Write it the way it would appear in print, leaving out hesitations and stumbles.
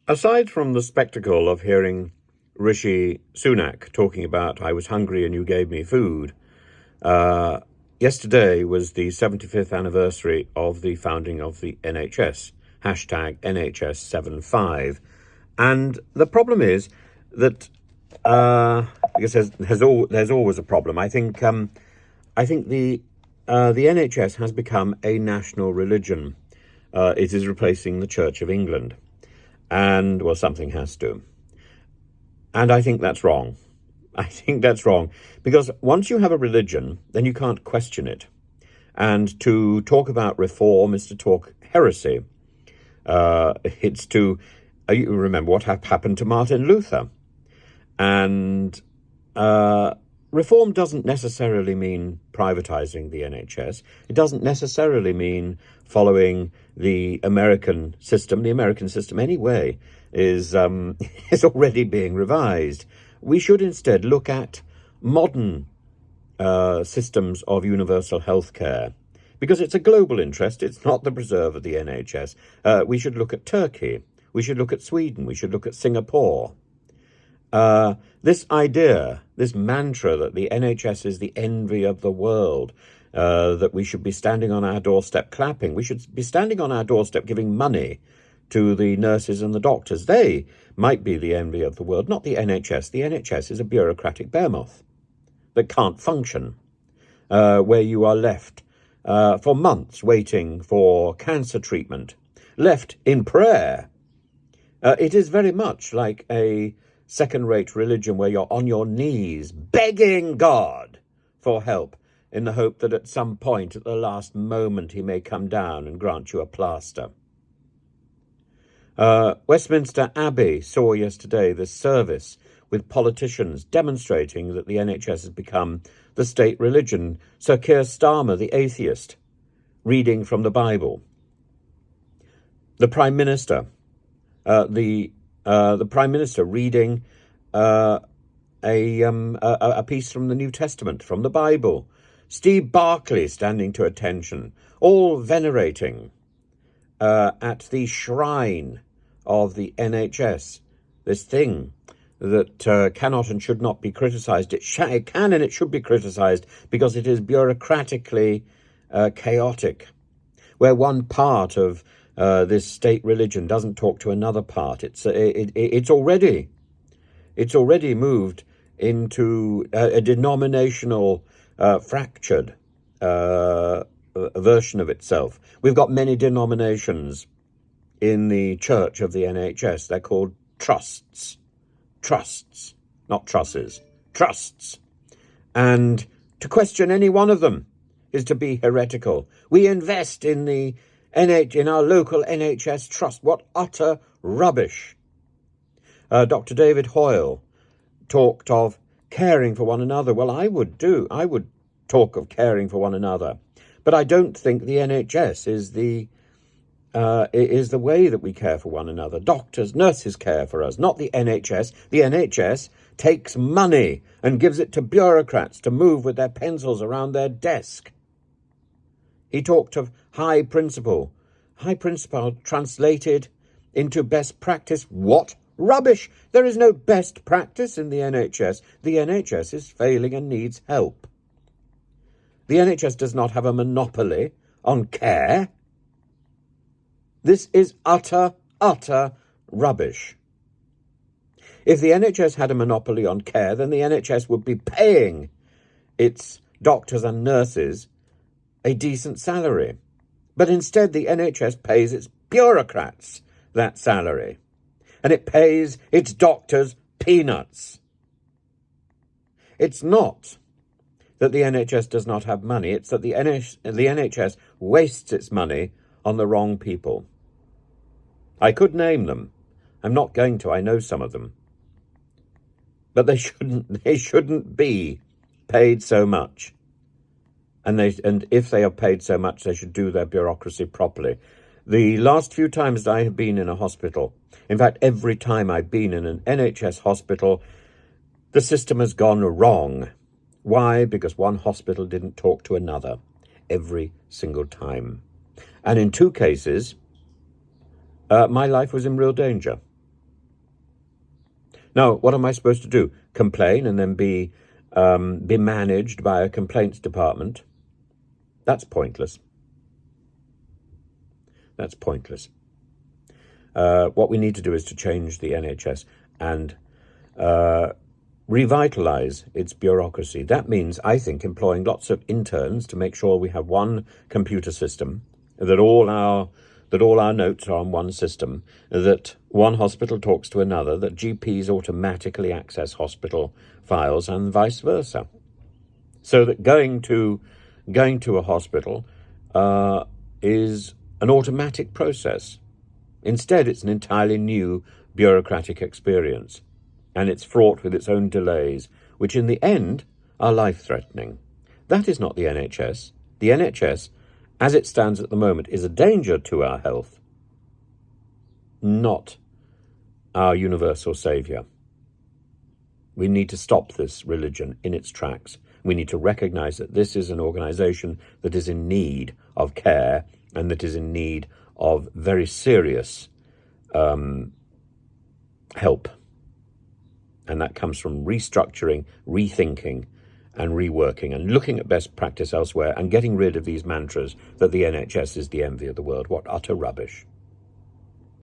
Aside from the spectacle of hearing Rishi Sunak talking about "I was hungry and you gave me food," uh, yesterday was the 75th anniversary of the founding of the NHS, hashtag NHS75. And the problem is that, I guess there's always a problem. I think the NHS has become a national religion. It is replacing the Church of England. And, well, something has to. And I think that's wrong. I think that's wrong. Because once you have a religion, then you can't question it. And to talk about reform is to talk heresy. It's to, you remember what happened to Martin Luther. And reform doesn't necessarily mean privatizing the NHS. It doesn't necessarily mean following the American system. The American system, anyway, is already being revised. We should instead look at modern systems of universal health care, because it's a global interest. It's not the preserve of the NHS. We should look at Turkey. We should look at Sweden. We should look at Singapore. This idea, this mantra that the NHS is the envy of the world, that we should be standing on our doorstep clapping, we should be standing on our doorstep giving money to the nurses and the doctors. They might be the envy of the world, not the NHS. The NHS is a bureaucratic behemoth that can't function, where you are left for months waiting for cancer treatment, left in prayer. It is very much like a second-rate religion where you're on your knees begging God for help in the hope that at some point at the last moment he may come down and grant you a plaster. Westminster Abbey saw yesterday this service with politicians demonstrating that the NHS has become the state religion. Sir Keir Starmer, the atheist, reading from the Bible. The Prime Minister, the Prime Minister reading a piece from the New Testament, from the Bible. Steve Barclay standing to attention, all venerating at the shrine of the NHS, this thing that cannot and should not be criticised. It can and it should be criticised because it is bureaucratically chaotic, where one part of this state religion doesn't talk to another part. It's already moved into a denominational fractured version of itself. We've got many denominations in the church of the NHS. They're called trusts, not trusses, trusts. And to question any one of them is to be heretical. We invest in in our local NHS trust. What utter rubbish. Dr. David Hoyle talked of caring for one another. Well, I would talk of caring for one another. But I don't think the NHS is the way that we care for one another. Doctors, nurses care for us, not the NHS. The NHS takes money and gives it to bureaucrats to move with their pencils around their desk. He talked of high principle. High principle translated into best practice. What rubbish! There is no best practice in the NHS. The NHS is failing and needs help. The NHS does not have a monopoly on care. This is utter rubbish. If the NHS had a monopoly on care, then the NHS would be paying its doctors and nurses a decent salary. But instead, the NHS pays its bureaucrats that salary. And it pays its doctors peanuts. It's not that the NHS does not have money. It's that the NHS wastes its money on the wrong people. I could name them. I'm not going to. I know some of them. But they shouldn't be paid so much. And if they are paid so much, they should do their bureaucracy properly. The last few times I have been in a hospital, in fact, every time I've been in an NHS hospital, the system has gone wrong. Why? Because one hospital didn't talk to another every single time. And in 2 cases, my life was in real danger. Now, what am I supposed to do? Complain and then be managed by a complaints department? That's pointless. That's pointless. What we need to do is to change the NHS and revitalise its bureaucracy. That means, I think, employing lots of interns to make sure we have one computer system, that all our notes are on one system, that one hospital talks to another, that GPs automatically access hospital files and vice versa. So that going to a hospital is an automatic process. Instead, it's an entirely new bureaucratic experience, and it's fraught with its own delays, which in the end are life-threatening. That is not the NHS. The NHS, as it stands at the moment, is a danger to our health, not our universal saviour. We need to stop this religion in its tracks. We need to recognise that this is an organisation that is in need of care and that is in need of very serious help. And that comes from restructuring, rethinking, and reworking, and looking at best practice elsewhere, and getting rid of these mantras that the NHS is the envy of the world. What utter rubbish.